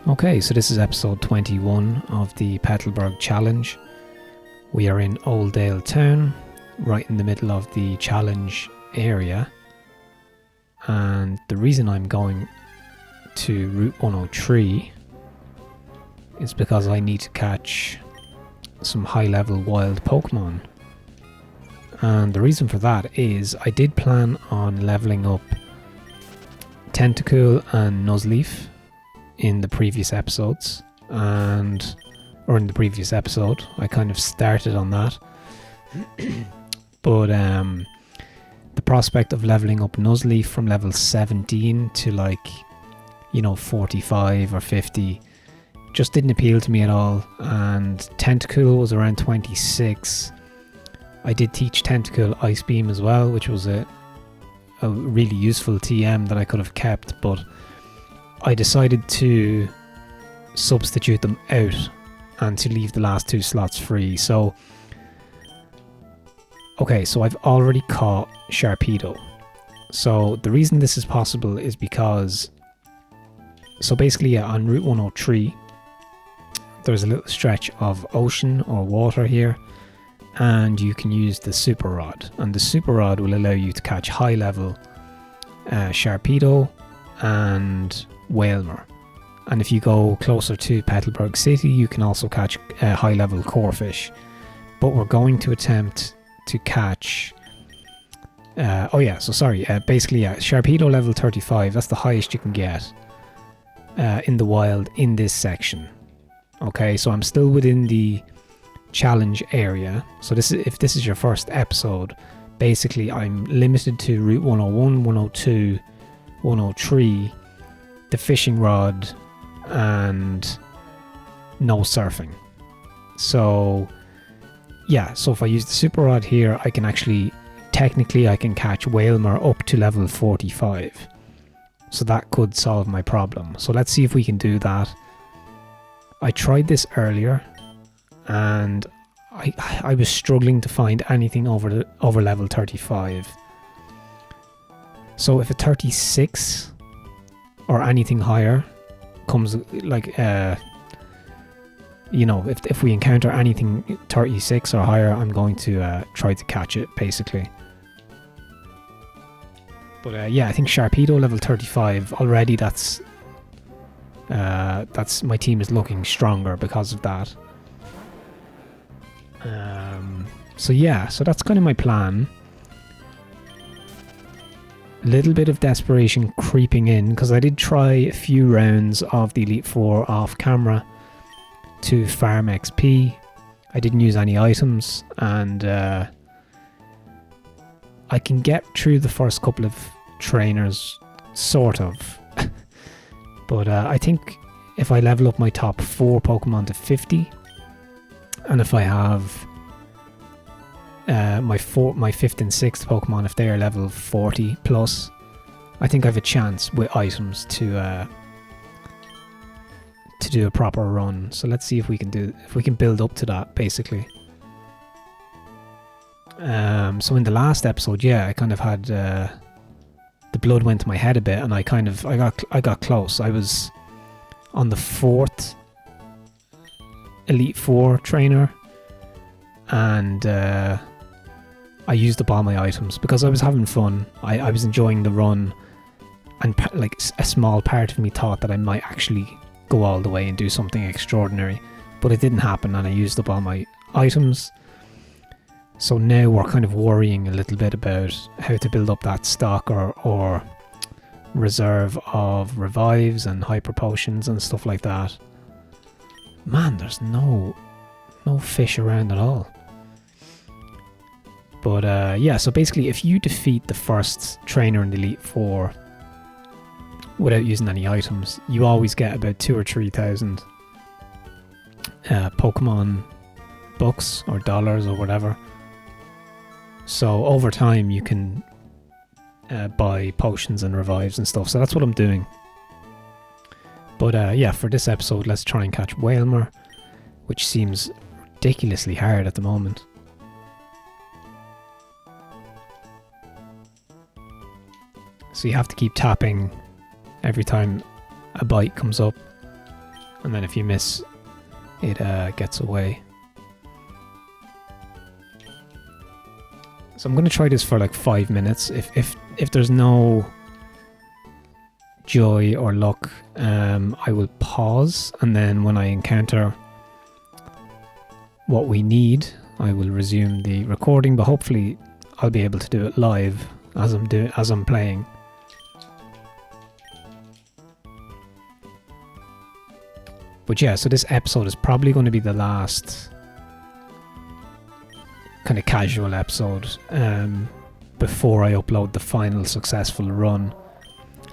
Okay, so this is episode 21 of the Petalburg Challenge. We are in Oldale Town, right in the middle of the challenge area. And the reason I'm going to Route 103 is because I need to catch some high-level wild Pokemon. And the reason for that is I did plan on leveling up Tentacool and Nuzleaf in the previous episodes, or in the previous episode I kind of started on that. But the prospect of leveling up Nuzleaf from level 17 to 45 or 50 just didn't appeal to me at all, and Tentacool was around 26. I did teach Tentacool Ice Beam as well, which was a really useful TM that I could have kept, but I decided to substitute them out and to leave the last 2 slots free. So I've already caught Sharpedo. So the reason this is possible is because, basically on Route 103 there's a little stretch of ocean or water here, and you can use the Super Rod, and the Super Rod will allow you to catch high level Sharpedo and Wailmer. And if you go closer to Petalburg City, you can also catch high level Corphish. But we're going to attempt to catch Sharpedo level 35, that's the highest you can get in the wild in this section. Okay, so I'm still within the challenge area. So if this is your first episode, basically I'm limited to Route 101, 102, 103, the fishing rod, and no surfing. So if I use the Super Rod here, I can technically catch Wailmer up to level 45. So that could solve my problem. So let's see if we can do that. I tried this earlier and I was struggling to find anything over level 35. So if a 36 or anything higher comes, if we encounter anything 36 or higher, I'm going to try to catch it, basically. But I think Sharpedo level 35 already. That's my team is looking stronger because of that. So that's kind of my plan. A little bit of desperation creeping in, because I did try a few rounds of the Elite Four off camera to farm XP. I didn't use any items, and I can get through the first couple of trainers, sort of. But I think if I level up my top 4 Pokemon to 50, and if I have my 5th and 6th Pokemon, if they are level 40 plus, I think I have a chance with items to do a proper run. So let's see if we can build up to that, basically. So in the last episode, I kind of had the blood went to my head a bit, and I got close. I was on the 4th Elite Four trainer, and I used up all my items because I was having fun. I was enjoying the run, and a small part of me thought that I might actually go all the way and do something extraordinary, but it didn't happen, and I used up all my items. So now we're kind of worrying a little bit about how to build up that stock or reserve of revives and hyper potions and stuff like that. Man, there's no fish around at all. But so basically if you defeat the first trainer in the Elite Four without using any items, you always get about 2,000 or 3,000 Pokemon bucks or dollars or whatever. So over time you can buy potions and revives and stuff. So that's what I'm doing. But for this episode, let's try and catch Wailmer, which seems ridiculously hard at the moment. So you have to keep tapping every time a bite comes up. and then if you miss, it gets away. So I'm going to try this for like 5 minutes. If there's no joy or luck, I will pause, and then when I encounter what we need, I will resume the recording, but hopefully I'll be able to do it live as I'm playing. But yeah, so this episode is probably going to be the last kind of casual episode before I upload the final successful run.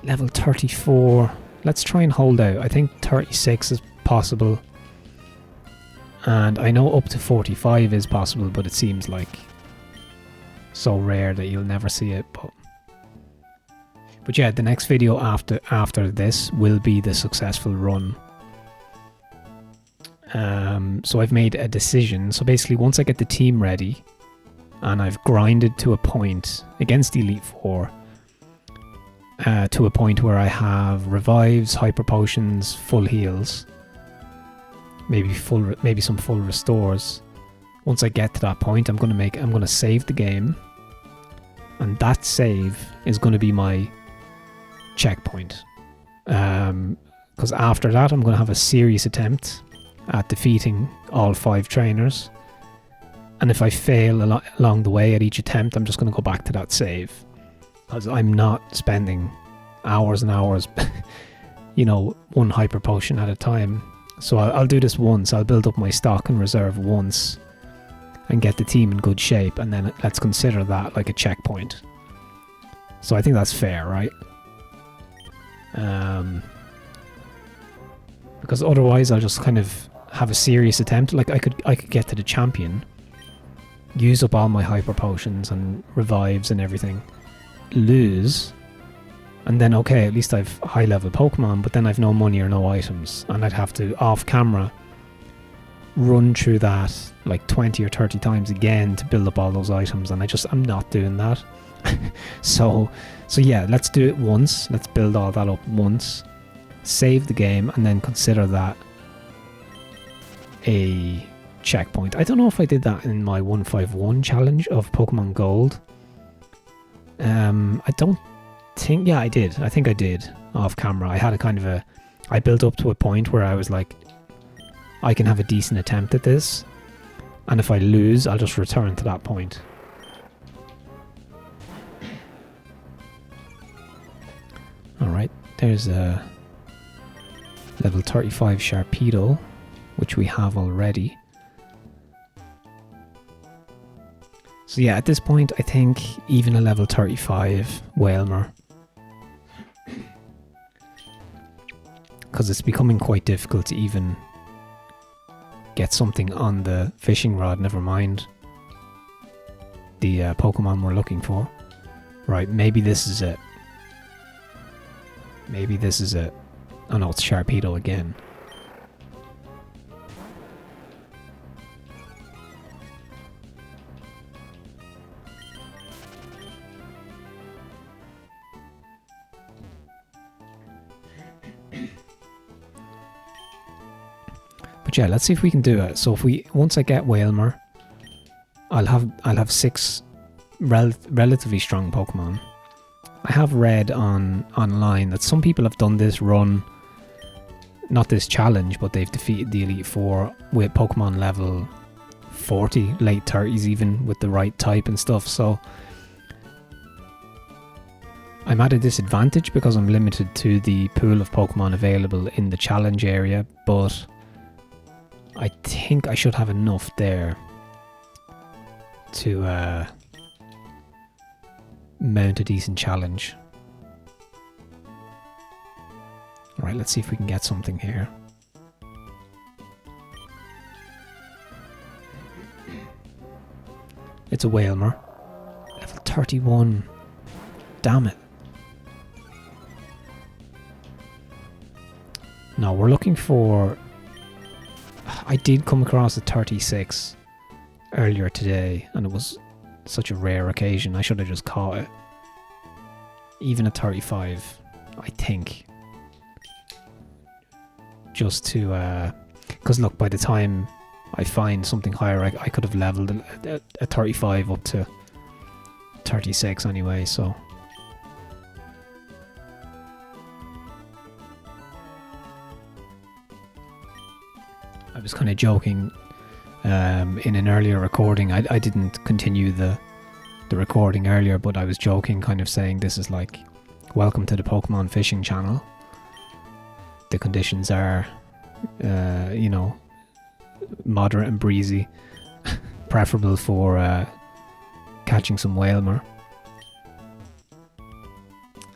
Level 34. Let's try and hold out. I think 36 is possible. And I know up to 45 is possible, but it seems like so rare that you'll never see it. But yeah, the next video after this will be the successful run. So I've made a decision. So basically, once I get the team ready and I've grinded to a point against Elite Four, to a point where I have revives, hyper potions, full heals, maybe some full restores. Once I get to that point, I'm gonna save the game, and that save is gonna be my checkpoint. Because after that, I'm gonna have a serious attempt at defeating all 5 trainers, and if I fail along the way at each attempt, I'm just going to go back to that save, because I'm not spending hours and hours you know, one hyper potion at a time. So I'll do this once. I'll build up my stock and reserve once and get the team in good shape, and then let's consider that like a checkpoint. So I think that's fair, right? Because otherwise I'll just kind of have a serious attempt. Like I could get to the champion, use up all my hyper potions and revives and everything, lose, and then okay, at least I've high level Pokemon, but then I've no money or no items, and I'd have to off camera run through that like 20 or 30 times again to build up all those items, and I'm not doing that. so yeah, let's do it once. Let's build all that up once, save the game, and then consider that a checkpoint. I don't know if I did that in my 151 challenge of Pokemon Gold. I don't think, yeah, I did. I think I did off camera. I had a kind of I built up to a point where I was like, I can have a decent attempt at this, and if I lose, I'll just return to that point. Alright, there's a level 35 Sharpedo, which we have already. So yeah, at this point, I think even a level 35 Wailmer, because it's becoming quite difficult to even get something on the fishing rod, never mind the Pokemon we're looking for. Right, maybe this is it. Maybe this is it. Oh no, it's Sharpedo again. But yeah, let's see if we can do it. So if once I get Wailmer, I'll have 6 relatively strong Pokemon. I have read online that some people have done this run, not this challenge, but they've defeated the Elite Four with Pokemon level 40, late 30s even, with the right type and stuff. So I'm at a disadvantage because I'm limited to the pool of Pokemon available in the challenge area, but I think I should have enough there to mount a decent challenge. Alright, let's see if we can get something here. It's a Wailmer. Level 31. Damn it. No, we're looking for... I did come across a 36 earlier today, and it was such a rare occasion. I should have just caught it. Even a 35, I think. just to, because look, by the time I find something higher, I could have leveled a 35 up to 36 anyway, so. I was kind of joking in an earlier recording. I didn't continue the recording earlier, but I was joking, kind of saying this is like, welcome to the Pokemon fishing channel. The conditions are, you know, moderate and breezy, preferable for catching some Whalmer.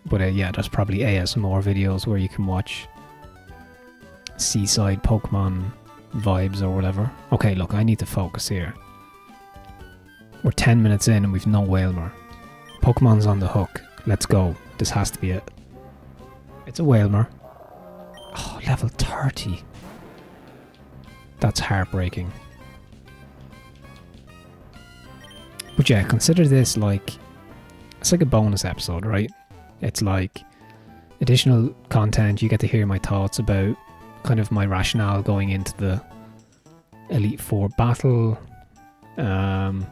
But yeah, there's probably ASMR videos where you can watch seaside Pokemon vibes or whatever. Okay, look, I need to focus here. We're 10 minutes in and we've no Whalmer. Pokemon's on the hook. Let's go. This has to be it. It's a Whalmer. Oh, level 30. That's heartbreaking. But yeah, consider this like, it's like a bonus episode, right? It's like additional content. You get to hear my thoughts about kind of my rationale going into the Elite Four battle. There's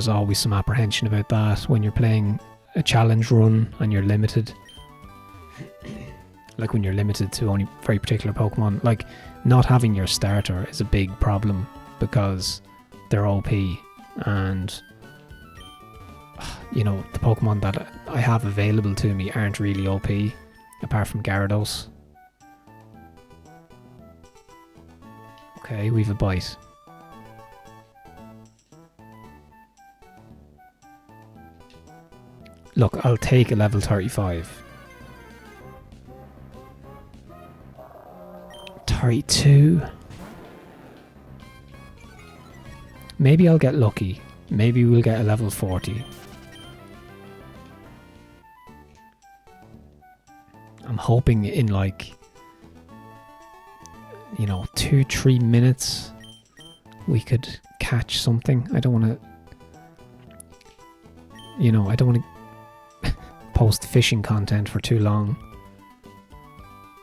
always some apprehension about that when you're playing a challenge run and you're limited. Like when you're limited to only very particular Pokemon. Like not having your starter is a big problem because they're OP, and you know, the Pokemon that I have available to me aren't really OP apart from Gyarados. Okay, we've a bite. Look, I'll take a level 35. 32. Maybe I'll get lucky. Maybe we'll get a level 40. I'm hoping in like, you know, 2-3 minutes we could catch something. I don't want to, you know, I don't want to post fishing content for too long,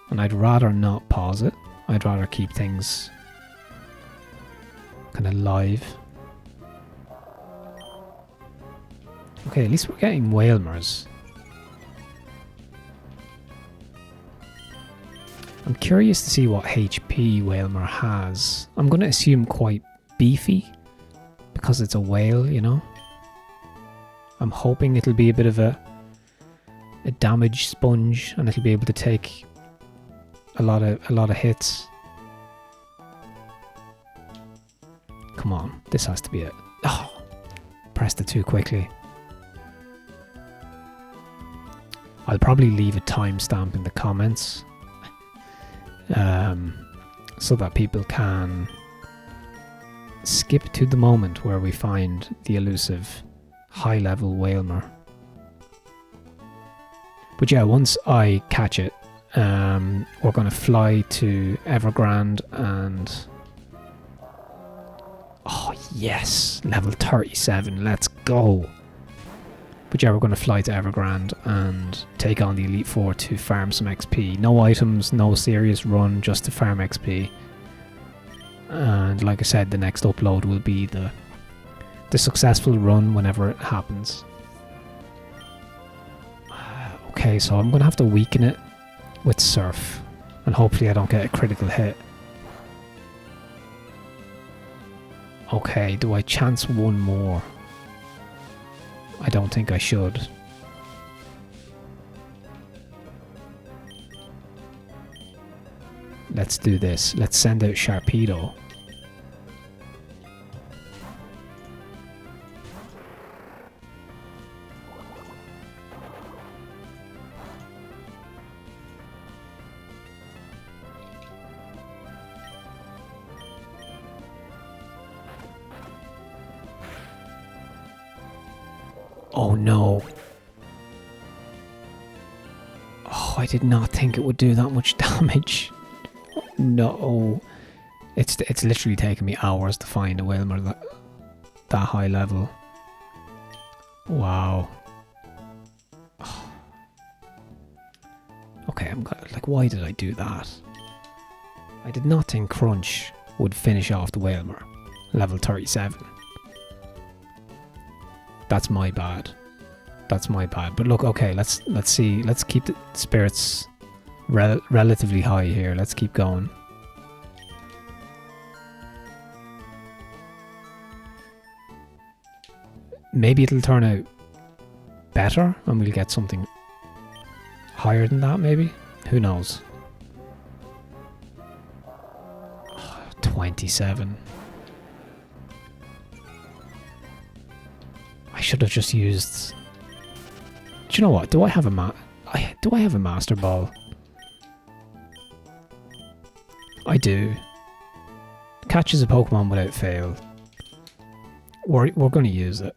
and I'd rather not pause it. I'd rather keep things kind of live. Okay, at least we're getting Whalmers. I'm curious to see what HP Whalmer has. I'm going to assume quite beefy because it's a whale, you know. I'm hoping it'll be a bit of a damage sponge and it'll be able to take a lot of hits. Come on, this has to be it. Oh, pressed it too quickly. I'll probably leave a timestamp in the comments so that people can skip to the moment where we find the elusive high-level Whalmer. But yeah, once I catch it, we're going to fly to Evergrande and... Oh yes, level 37, let's go! But yeah, we're going to fly to Evergrande and take on the Elite Four to farm some XP. No items, no serious run, just to farm XP. And like I said, the next upload will be the successful run whenever it happens. Okay, so I'm going to have to weaken it with Surf. And hopefully I don't get a critical hit. Okay, do I chance one more? I don't think I should. Let's do this. Let's send out Sharpedo. Oh no. Oh, I did not think it would do that much damage. No. It's literally taken me hours to find a Whalmer that high level. Wow. Okay, I'm like, why did I do that? I did not think Crunch would finish off the Wailmer. Level 37. That's my bad. That's my bad. But look, okay, let's see. Let's keep the spirits relatively high here. Let's keep going. Maybe it'll turn out better and we'll get something higher than that, maybe? Who knows? 27. I should have just used... Do you know what? Do I have a Master Ball? I do. Catches a Pokemon without fail. We're going to use it.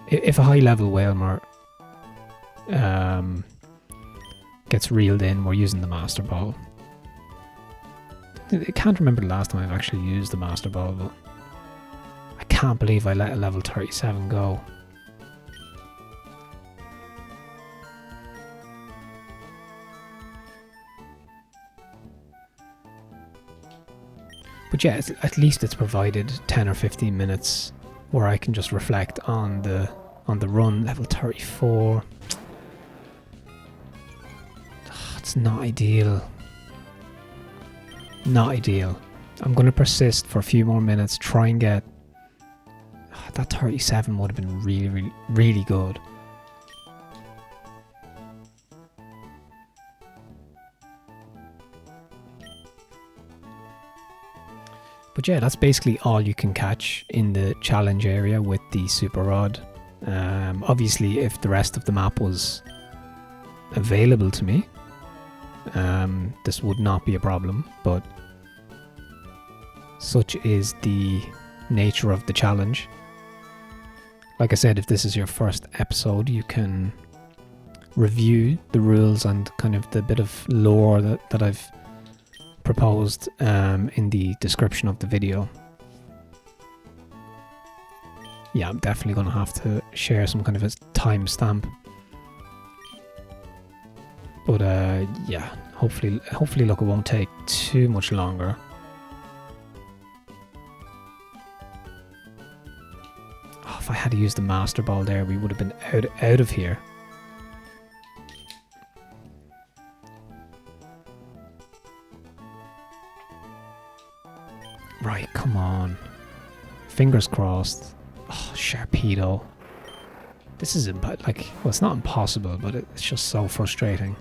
If a high level Wailmer gets reeled in, we're using the Master Ball. I can't remember the last time I've actually used the Master Ball, but I can't believe I let a level 37 go. But yeah, at least it's provided 10 or 15 minutes where I can just reflect on the run. Level 34. It's not ideal. Not ideal. I'm going to persist for a few more minutes, try and get... that 37 would have been really, really, really good. But yeah, that's basically all you can catch in the challenge area with the Super Rod. Obviously, if the rest of the map was available to me, this would not be a problem, but such is the nature of the challenge. Like I said, if this is your first episode, you can review the rules and kind of the bit of lore that I've proposed in the description of the video. Yeah, I'm definitely going to have to share some kind of a timestamp. But yeah, hopefully look, it won't take too much longer. Oh, if I had used the Master Ball there, we would have been out of here. Right, come on. Fingers crossed. Oh, Sharpedo. This is like, well, it's not impossible, but it's just so frustrating.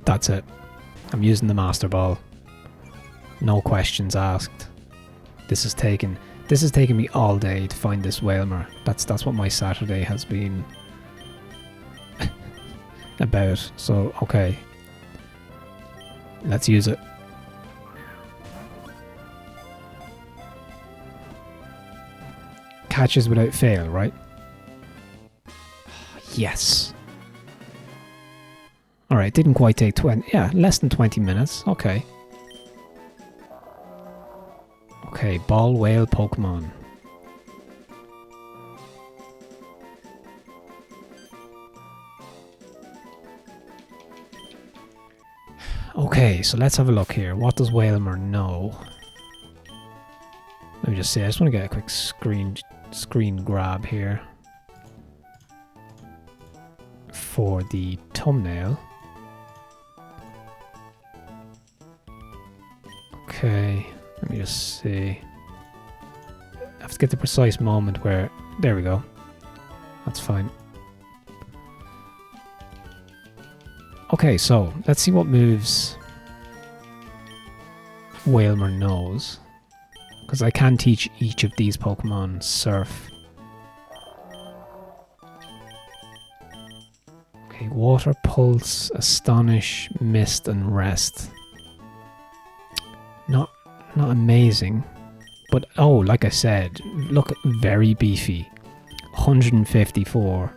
That's it. I'm using the Master Ball. No questions asked. This has taken me all day to find this Wailmer. That's what my Saturday has been about. So okay. Let's use it. Catches without fail, right? Yes. Alright, didn't quite take 20... Yeah, less than 20 minutes. Okay. Okay, Ball Whale Pokemon. Okay, so let's have a look here. What does Wailmer know? Let me just see. I just want to get a quick screen grab here for the thumbnail. Okay, let me just see. I have to get the precise moment where... There we go. That's fine. Okay, so let's see what moves Wailmer knows. Because I can teach each of these Pokemon Surf. Okay, Water, Pulse, Astonish, Mist, and Rest. Not amazing, But, oh, like I said, look, very beefy. 154.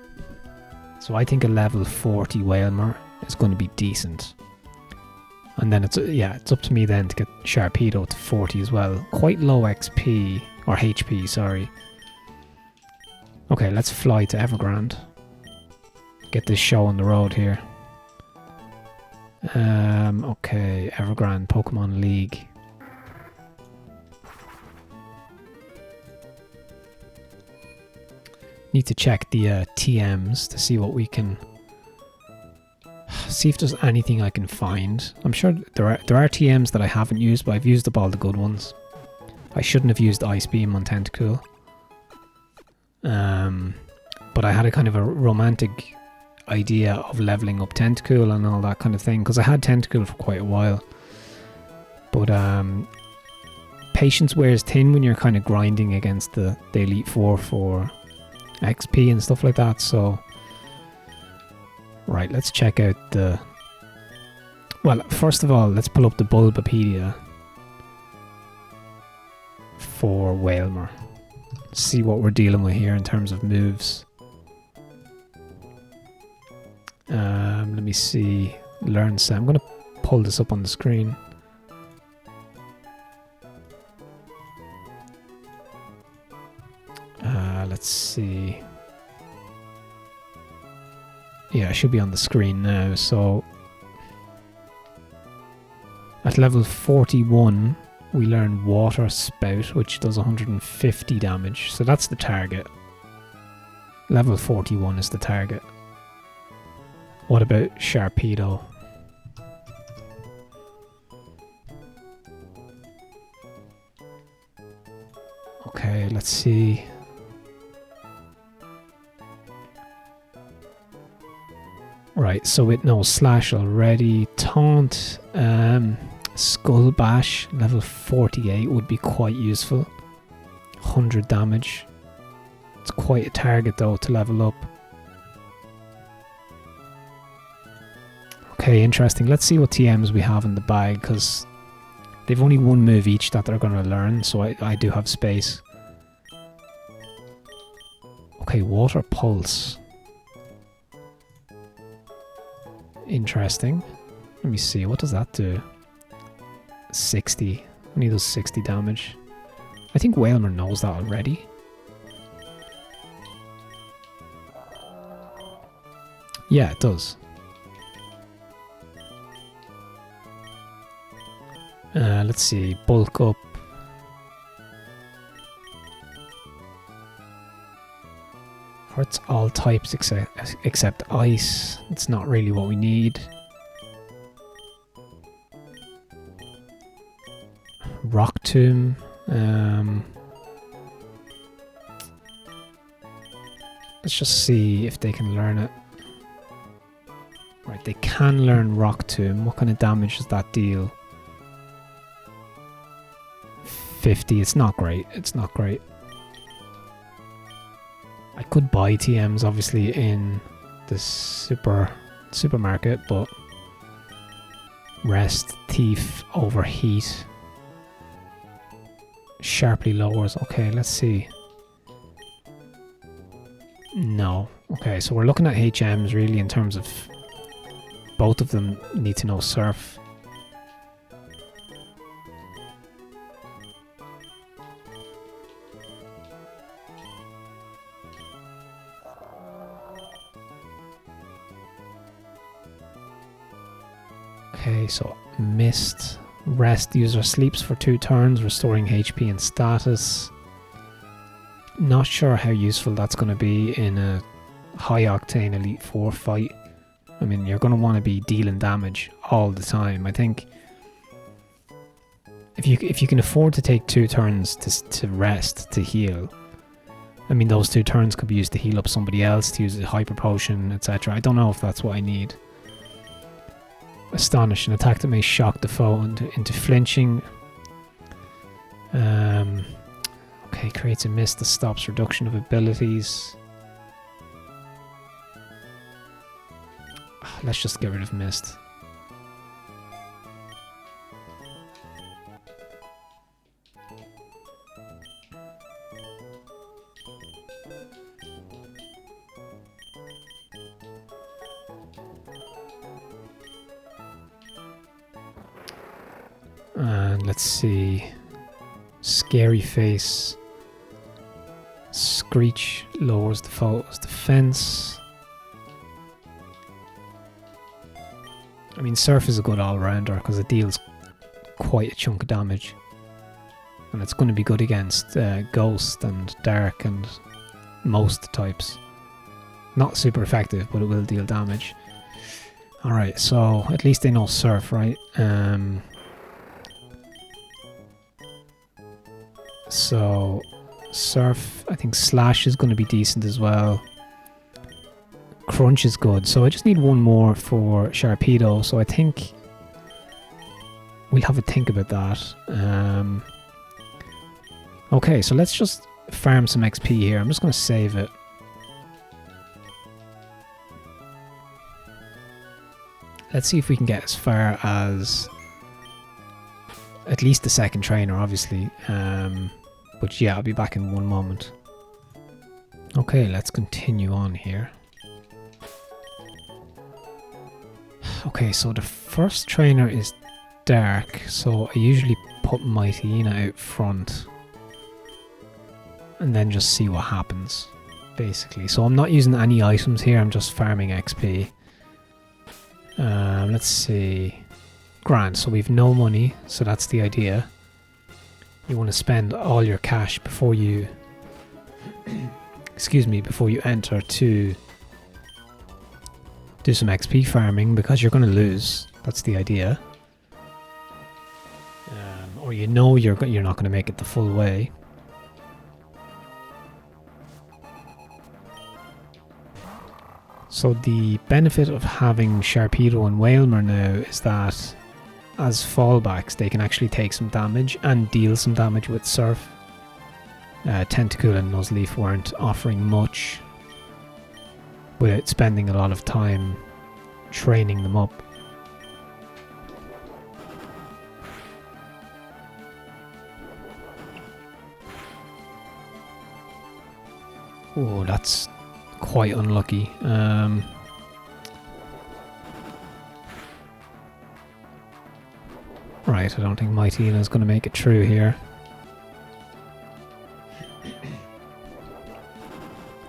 So I think a level 40 Whalmer is going to be decent. And then it's up to me then to get Sharpedo to 40 as well. Quite low XP, or HP, sorry. Okay, let's fly to Evergrande. Get this show on the road here. Okay, Evergrande, Pokemon League. Need to check the TMs to see what we can... See if there's anything I can find. I'm sure there are TMs that I haven't used, but I've used up all the good ones. I shouldn't have used Ice Beam on Tentacool. But I had a kind of a romantic idea of leveling up Tentacool and all that kind of thing, because I had Tentacool for quite a while. But patience wears thin when you're kind of grinding against the Elite Four for XP and stuff like that, so... Right, let's check out the... Well, first of all, let's pull up the Bulbapedia for Whalmer. See what we're dealing with here in terms of moves. Let me see. Learn set. I'm going to pull this up on the screen. Let's see. Yeah, it should be on the screen now. So at level 41 we learn Water Spout, which does 150 damage. So that's the target. Level 41 is the target. What about Sharpedo? Okay, let's see. Right, so it knows Slash already. Taunt, Skull Bash, level 48 would be quite useful. 100 damage. It's quite a target though to level up. Okay, interesting. Let's see what TMs we have in the bag, because they've only one move each that they're going to learn, so I do have space. Okay, Water Pulse. Interesting. Let me see, what does that do? 60. Only does 60 damage. I think Whalmer knows that already. Yeah, it does. Let's see, bulk up. Hurts all types except ice. It's not really what we need. Rock Tomb. Let's just see if they can learn it. Right, they can learn Rock Tomb. What kind of damage does that deal? 50. It's not great. It's not great. I could buy TMs obviously in the supermarket, but Rest, Thief, Overheat, sharply lowers. Okay, let's see. No. Okay, so we're looking at HMs really in terms of both of them need to know Surf. Okay, so Mist. Rest. User sleeps for 2 turns, restoring HP and status. Not sure how useful that's going to be in a high octane Elite Four fight. I mean, you're going to want to be dealing damage all the time. I think if you can afford to take 2 turns to rest, to heal, I mean, those 2 turns could be used to heal up somebody else, to use a Hyper Potion, etc. I don't know if that's what I need. Astonish, an attack that may shock the foe into flinching. Okay, creates a mist that stops reduction of abilities. Let's just get rid of mist. And let's see. Scary Face. Screech lowers the foe's defense. I mean, Surf is a good all-rounder because it deals quite a chunk of damage. And it's going to be good against Ghost and Dark and most types. Not super effective, but it will deal damage. Alright, so at least they know Surf, right? So Surf, I think Slash is going to be decent as well. Crunch is good, so I just need one more for Sharpedo, so I think we'll have a think about that. Okay, so let's just farm some XP here. I'm just going to save it. Let's see if we can get as far as at least the second trainer, obviously. But yeah, I'll be back in one moment. Okay, let's continue on here. Okay, so the first trainer is Dark, so I usually put Poochyena out front and then just see what happens, basically. So I'm not using any items here, I'm just farming XP. Let's see. Grand, so we've no money, so that's the idea. You want to spend all your cash before you excuse me, before you enter to do some XP farming, because you're going to lose. That's the idea. Or you know you're not going to make it the full way. So the benefit of having Sharpedo and Wailmer now is that as fallbacks they can actually take some damage and deal some damage with Surf. Tentacool and Nuzleaf weren't offering much without spending a lot of time training them up. Oh, that's quite unlucky. Right, I don't think Poochyena is going to make it through here.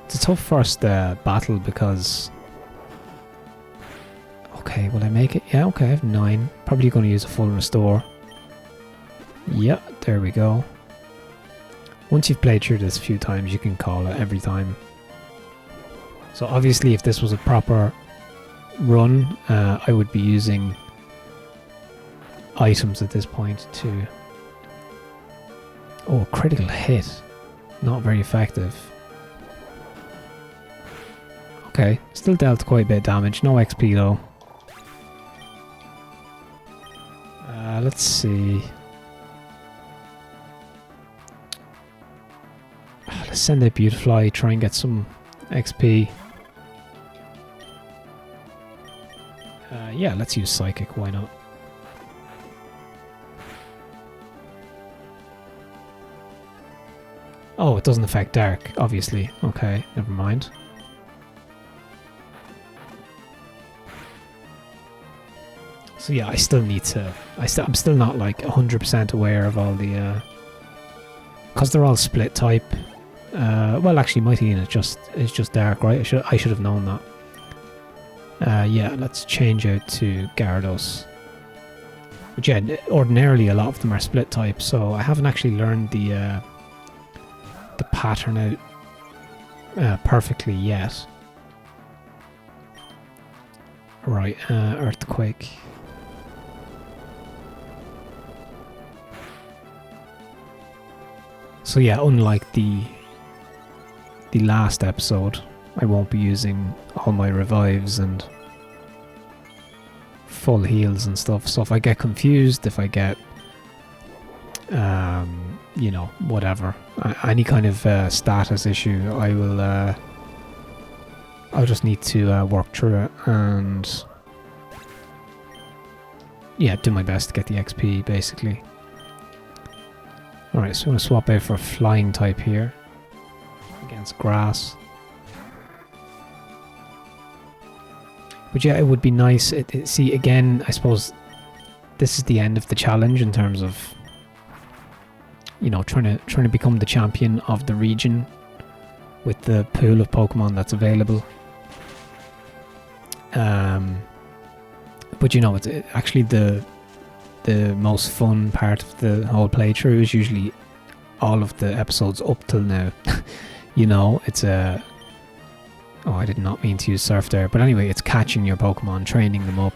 It's a tough first battle because... Okay, will I make it? Yeah, okay, I have 9. Probably going to use a full restore. Yeah, there we go. Once you've played through this a few times, you can call it every time. So obviously if this was a proper run, I would be using items at this point to... Oh, critical hit. Not very effective. Okay, still dealt quite a bit of damage. No XP though. Let's see. Let's send out Beautifly, try and get some XP. Yeah, let's use Psychic, why not? Oh, it doesn't affect Dark, obviously. Okay, never mind. So yeah, I still need to... I'm still not like 100% aware of all the... Because they're all split type. Well, actually, Poochyena is just Dark, right? I should have known that. Yeah, let's change out to Gyarados. But yeah, ordinarily a lot of them are split type, so I haven't actually learned the pattern out perfectly yet. Right, Earthquake. So yeah, unlike the last episode, I won't be using all my revives and full heals and stuff. So if I get confused, if I get, you know, whatever, any kind of status issue, I will, I'll just need to work through it and, yeah, do my best to get the XP, basically. Alright, so I'm going to swap out for a flying type here against grass. But yeah, it would be nice. See, again, I suppose this is the end of the challenge in terms of, you know, trying to become the champion of the region with the pool of Pokemon that's available. But you know, it's actually the most fun part of the whole playthrough is usually all of the episodes up till now. You know, it's a... Oh, I did not mean to use surf there. But anyway, it's catching your Pokemon, training them up,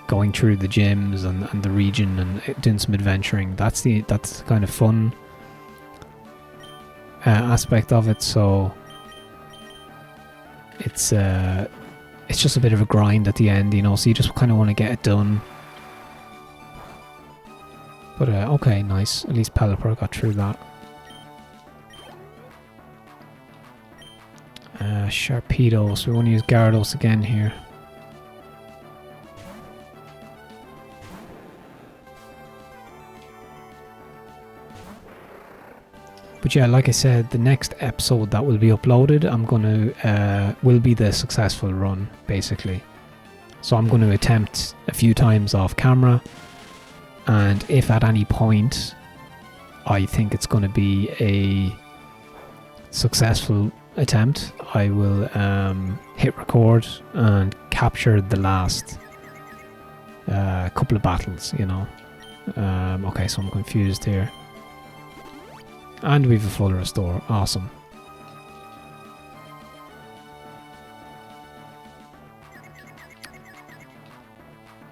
going through the gyms and the region and doing some adventuring. That's the kind of fun aspect of it. So it's just a bit of a grind at the end, you know, so you just kind of want to get it done. But okay, nice. At least Petalburg got through that. Sharpedo, so we want to use Gyarados again here. But yeah, like I said, the next episode that will be uploaded, I'm going to will be the successful run, basically. So I'm going to attempt a few times off camera, and if at any point I think it's going to be a successful attempt, I will hit record and capture the last couple of battles, you know. Okay, so I'm confused here. And we've a full restore. Awesome.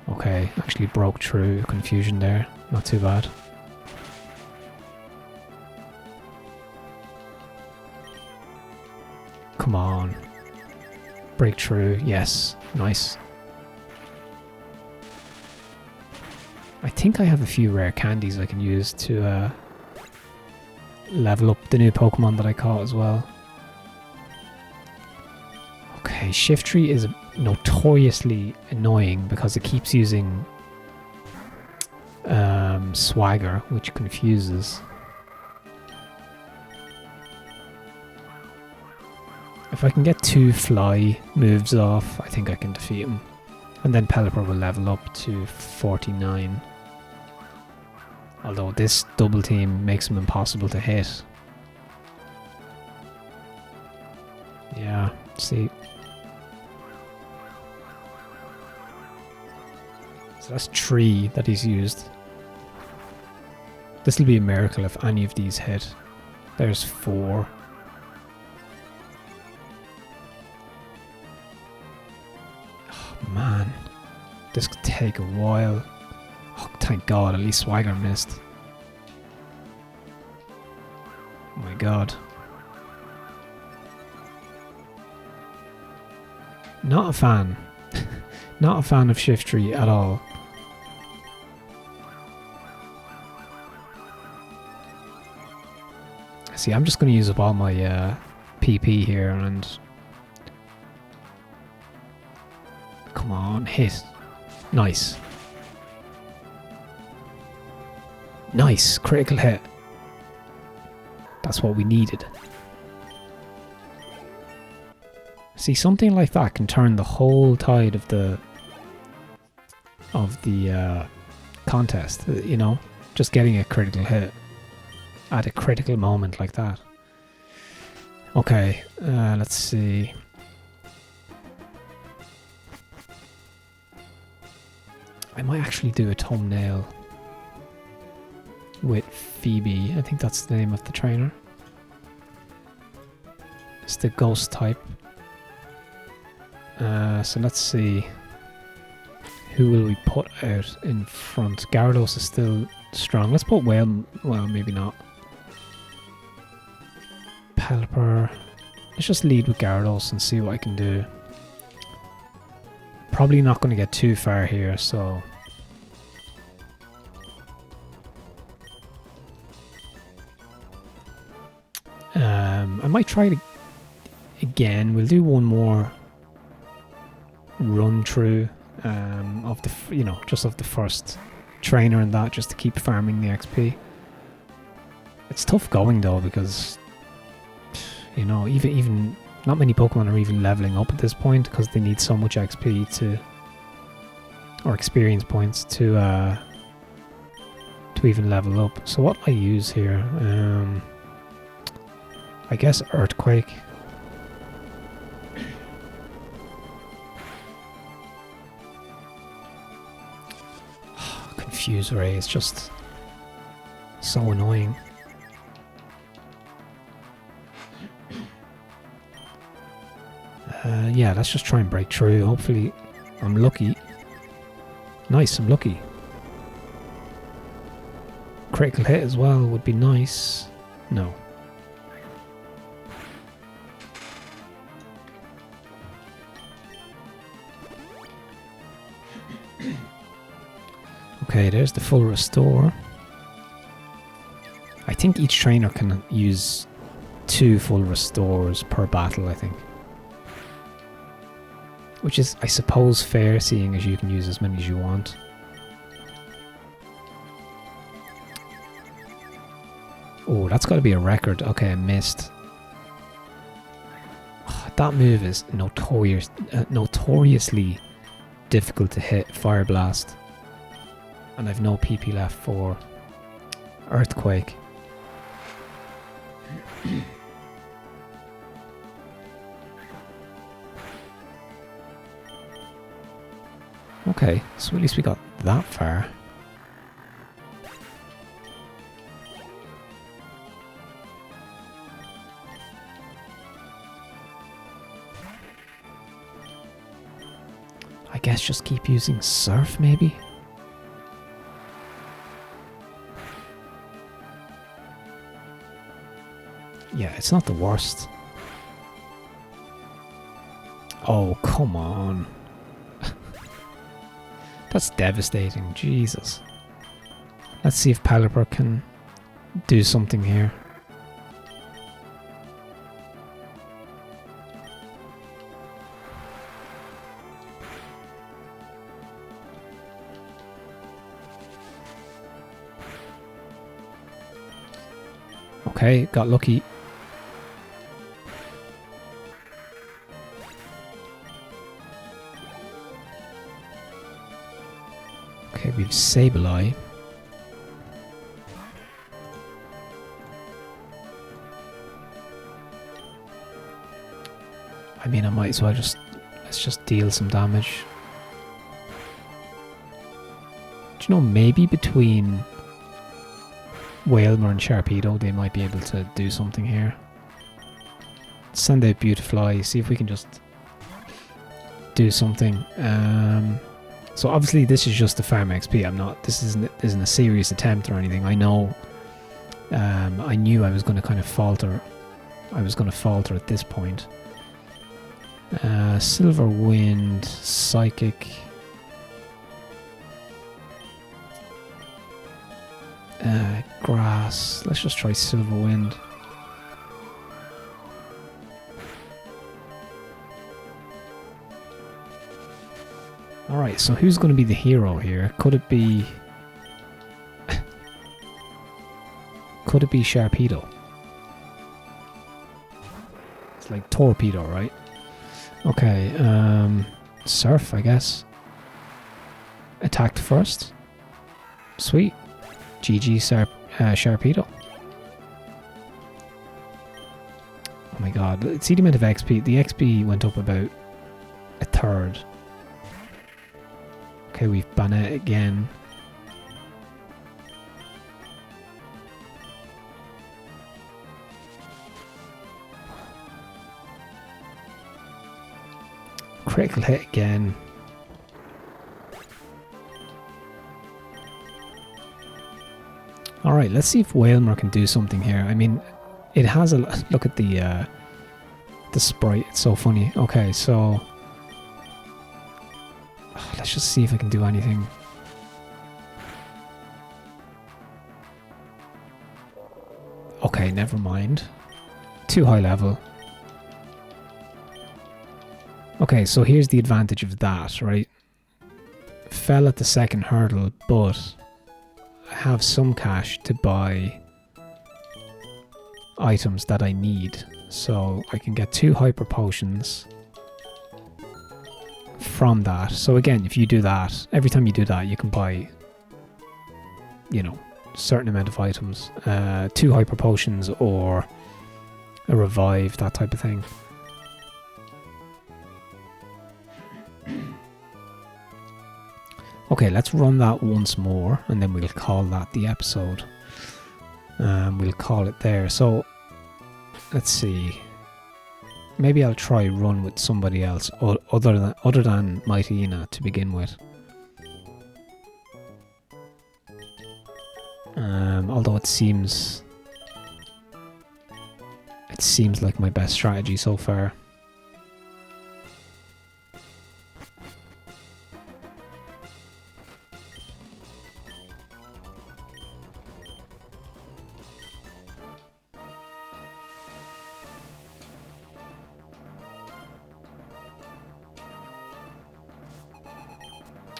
Okay, actually broke through confusion there. Not too bad. Come on. Breakthrough. Yes. Nice. I think I have a few rare candies I can use to level up the new Pokemon that I caught as well. Okay, Shiftry is notoriously annoying because it keeps using Swagger, which confuses. If I can get 2 fly moves off, I think I can defeat him. And then Pelipper will level up to 49. Although this double team makes him impossible to hit. Yeah, see. So that's 3 that he's used. This will be a miracle if any of these hit. There's 4. Oh man, this could take a while. Oh, thank God, at least Swagger missed. Oh my God. Not a fan. Not a fan of Shiftry at all. See, I'm just going to use up all my PP here and... Come on, hit. Nice. Nice, critical hit. That's what we needed. See, something like that can turn the whole tide of the contest, you know? Just getting a critical hit at a critical moment like that. Okay, let's see. I might actually do a thumbnail with Phoebe. I think that's the name of the trainer. It's the ghost type. So let's see. Who will we put out in front? Gyarados is still strong. Let's put well, maybe not. Pelipper. Let's just lead with Gyarados and see what I can do. Probably not going to get too far here, so... I might try it again. We'll do one more run through of the, just of the first trainer and that, just to keep farming the XP. It's tough going though, because even not many Pokemon are even leveling up at this point because they need so much XP to or experience points to even level up. So what I use here, I guess Earthquake. Confuse Ray is just so annoying. Yeah, let's just try and break through. Hopefully I'm lucky. Nice, I'm lucky. Critical hit as well would be nice. No. Okay, there's the full restore. I think each trainer can use 2 full restores per battle, I think. Which is, I suppose, fair, seeing as you can use as many as you want. Oh, that's got to be a record. Okay, I missed. Oh, that move is notoriously difficult to hit. Fire Blast. And I've no PP left for Earthquake. Okay, so at least we got that far. I guess just keep using Surf, maybe? Yeah, it's not the worst. Oh, come on. That's devastating, Jesus. Let's see if Petalburg can do something here. Okay, got lucky. Okay, we've Sableye. I mean, I might as well let's just deal some damage. Do you know, maybe between Wailmer and Sharpedo, they might be able to do something here. Send out Beautifly, see if we can just do something. So obviously this is just the farm XP. This isn't a serious attempt or anything. I know. I knew I was going to kind of falter. I was going to falter at this point. Silver Wind, Psychic. Grass. Let's just try Silver Wind. Alright, so who's going to be the hero here? Could it be... Could it be Sharpedo? It's like Torpedo, right? Okay, Surf, I guess. Attacked first. Sweet. GG Sharpedo. Oh my god, see the amount of XP. The XP went up about a third. Okay, we've Banette again. Critical hit again. Alright, let's see if Wailmer can do something here. I mean, it has a... Look at the sprite, it's so funny. Okay, so... let's just see if I can do anything. Okay, never mind. Too high level. Okay, so here's the advantage of that, right? Fell at the second hurdle, but I have some cash to buy items that I need. So I can get 2 hyper potions, from that. So again, if you do that, every time you do that, you can buy, you know, a certain amount of items, 2 hyper potions or a revive, that type of thing. Okay, let's run that once more, and then we'll call that the episode. We'll call it there. So, let's see. Maybe I'll try run with somebody else other than Poochyena to begin with. Although it seems like my best strategy so far.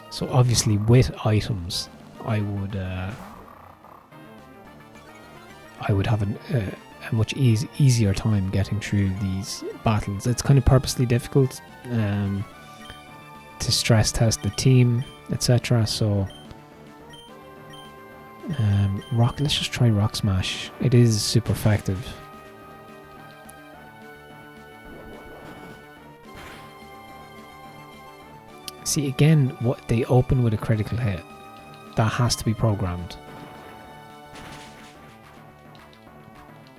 So obviously with items, I would have a much easier time getting through these battles. It's kind of purposely difficult to stress test the team, etc. So let's just try Rock Smash. It is super effective. See, again, what they open with a critical hit. That has to be programmed.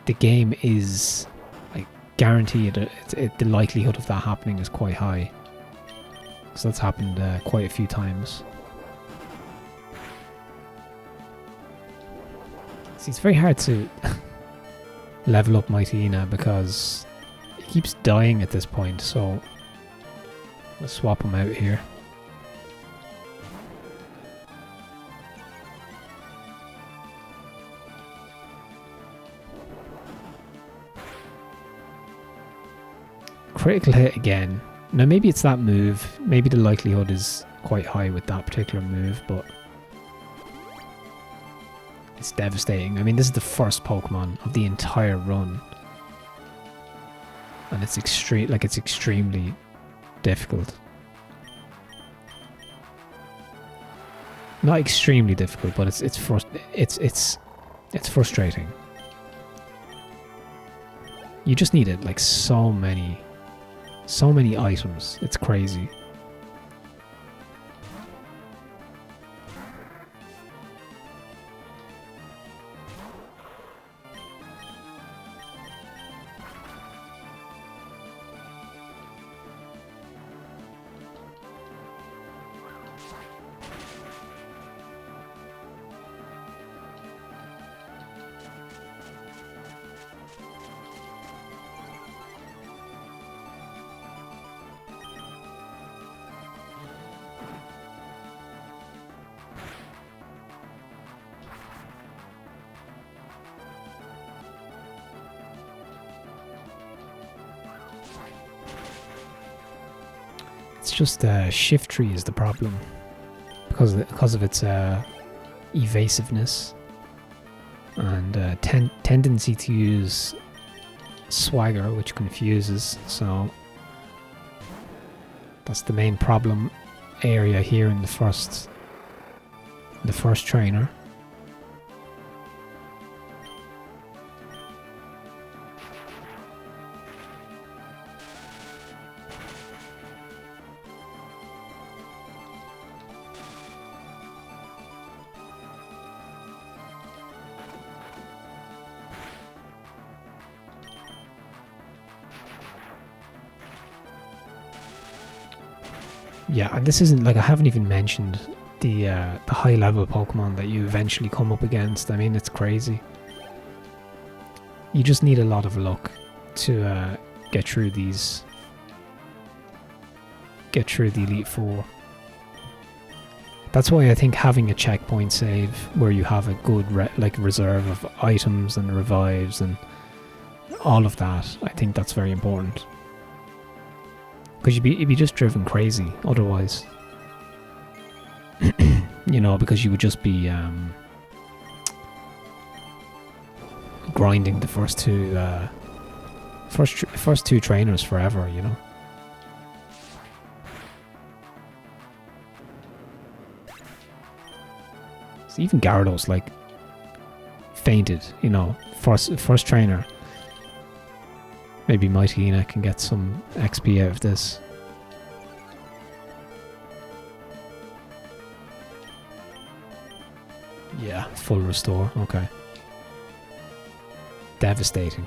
The game is, like, guaranteed. The likelihood of that happening is quite high. So that's happened quite a few times. See, it's very hard to level up Poochyena because he keeps dying at this point. So let's swap him out here. Critical hit again. Now maybe it's that move. Maybe the likelihood is quite high with that particular move, but it's devastating. I mean, this is the first Pokemon of the entire run, and it's extremely difficult. Not extremely difficult, but it's frustrating. You just need it, like, so many items. It's crazy. It's just shift tree is the problem because of its evasiveness and tendency to use swagger, which confuses. So that's the main problem area here in the first trainer. Yeah, and this isn't, like, I haven't even mentioned the high level Pokemon that you eventually come up against. I mean, it's crazy. You just need a lot of luck to get through the Elite Four. That's why I think having a checkpoint save where you have a good reserve of items and revives and all of that, I think that's very important. Because you'd be just driven crazy otherwise. You know, because you would just be grinding the first two trainers forever, you know. honest. Even Gyarados, like, fainted, you know, first trainer. Maybe Poochyena can get some XP out of this. Yeah, full restore, okay. Devastating.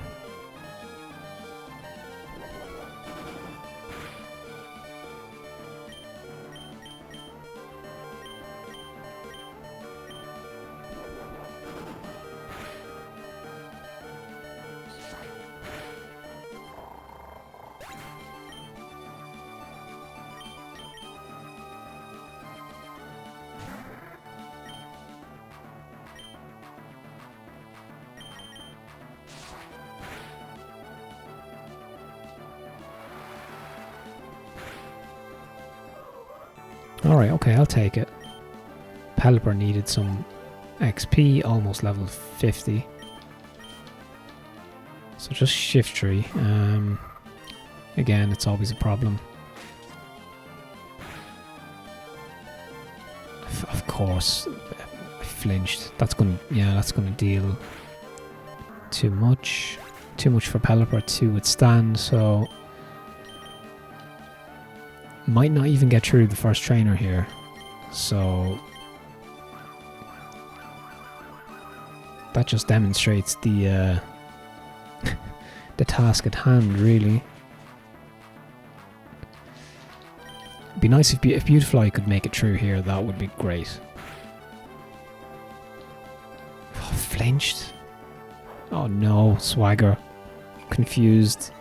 Alright, okay, I'll take it. Pelipper needed some XP, almost level 50. So just shift tree. Again, it's always a problem. Of course, I flinched. That's gonna deal too much. Too much for Pelipper to withstand, so might not even get through the first trainer here. So that just demonstrates the the task at hand, really. It'd be nice if Beautifly could make it through here. That would be great. Oh, flinched. Oh no, Swagger. Confused.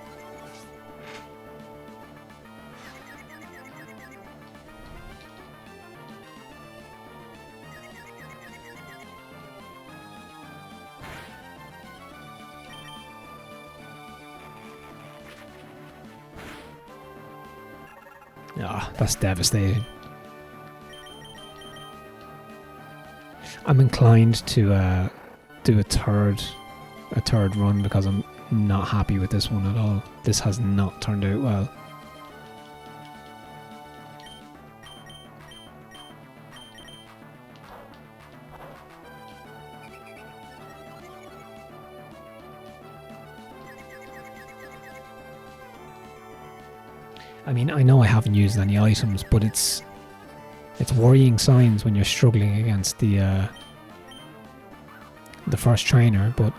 Ah, that's devastating. I'm inclined to do a third run because I'm not happy with this one at all. This has not turned out well. I mean, I know I haven't used any items, but it's worrying signs when you're struggling against the first trainer. But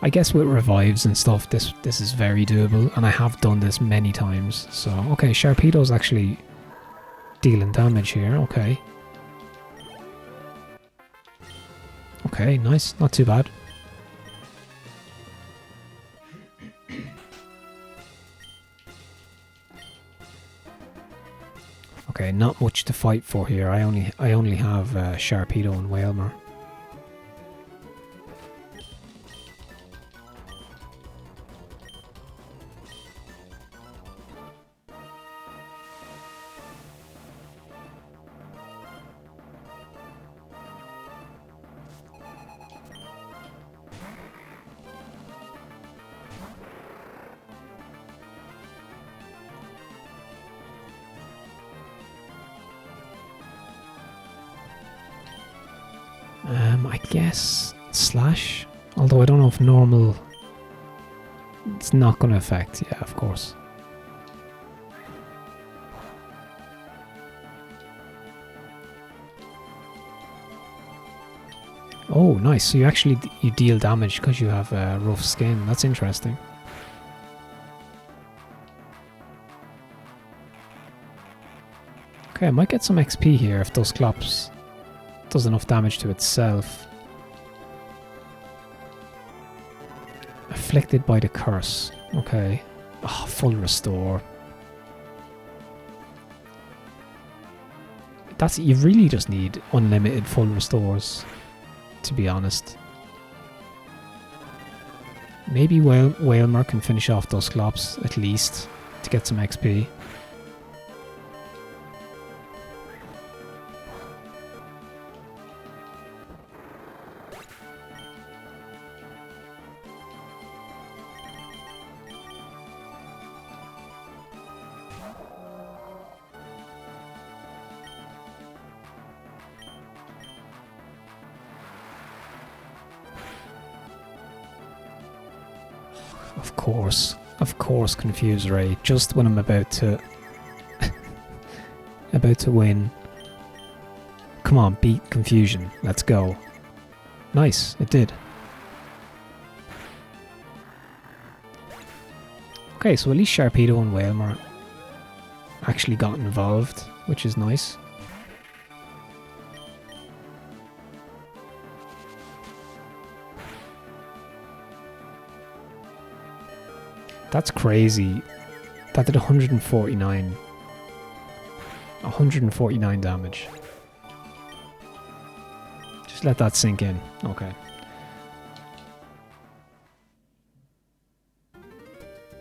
I guess with revives and stuff, this is very doable, and I have done this many times. So okay, Sharpedo's actually dealing damage here. Okay, okay, nice, not too bad. Okay, not much to fight for here. I only have Sharpedo and Wailmer. I guess Slash, although I don't know if normal, it's not going to affect, yeah, of course. Oh, nice, so you deal damage because you have rough skin, that's interesting. Okay, I might get some XP here if Dusclops does enough damage to itself. Afflicted by the curse. Okay. Oh, full restore. You really just need unlimited full restores, to be honest. Maybe Wailmer can finish off Dusclops at least to get some XP. Of course, Confuse Ray. Just when I'm about to win. Come on, beat Confusion. Let's go. Nice, it did. Okay, so at least Sharpedo and Wailmer actually got involved, which is nice. That's crazy. That did 149. 149 damage. Just let that sink in. Okay.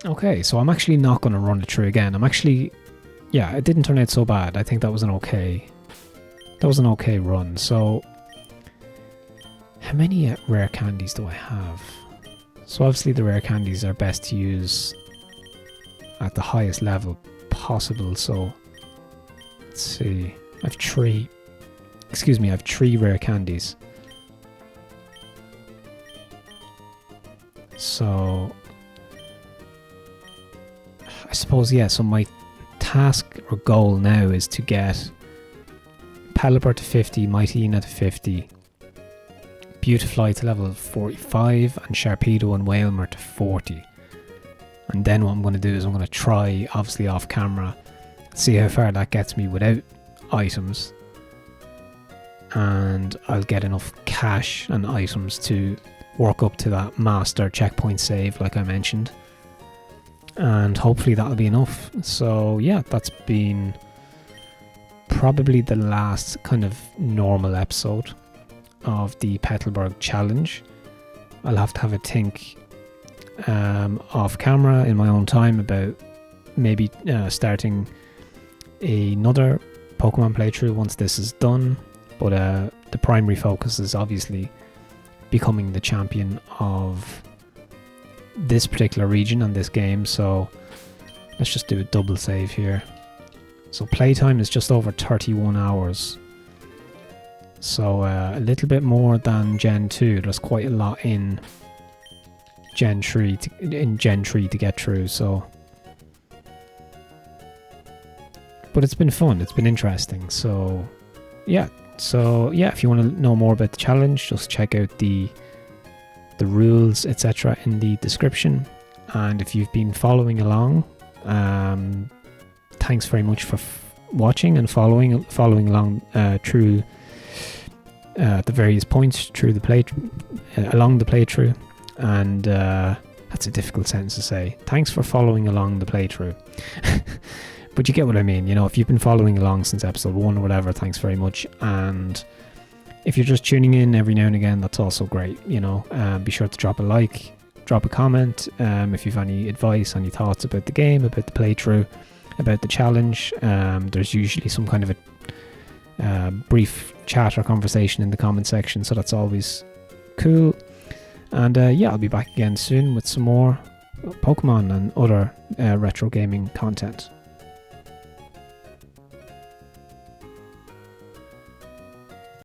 Okay, so I'm actually not going to run it through again. I'm actually... Yeah, it didn't turn out so bad. I think that was an okay... That was an okay run. So... How many rare candies do I have? So obviously the rare candies are best to use at the highest level possible. So... Let's see. I have 3... Excuse me, I have 3 rare candies. So... I suppose, yeah, so my task or goal now is to get Petalburg to 50, Poochyena to 50, Beautifly to level 45, and Sharpedo and Wailmer to 40. And then what I'm going to do is I'm going to try, obviously off camera, see how far that gets me without items. And I'll get enough cash and items to work up to that master checkpoint save like I mentioned. And hopefully that'll be enough. So yeah, that's been probably the last kind of normal episode of the Petalburg Challenge. I'll have to have a think off camera in my own time about maybe starting another Pokemon playthrough once this is done. But the primary focus is obviously becoming the champion of this particular region and this game, so let's just do a double save here. So playtime is just over 31 hours, so a little bit more than Gen 2. There's quite a lot in Gen 3 to get through, so but it's been fun, it's been interesting. So yeah, if you want to know more about the challenge, just check out the rules, etc. in the description. And if you've been following along, thanks very much for watching and following along through the various points through the along the playthrough. And that's a difficult sentence to say. Thanks for following along the playthrough. But you get what I mean. You know, if you've been following along since episode 1 or whatever, thanks very much. And if you're just tuning in every now and again, that's also great, you know. Be sure to drop a like, drop a comment if you've any advice, any thoughts about the game, about the playthrough, about the challenge. There's usually some kind of a brief chat or conversation in the comment section, so that's always cool. And yeah, I'll be back again soon with some more Pokemon and other retro gaming content.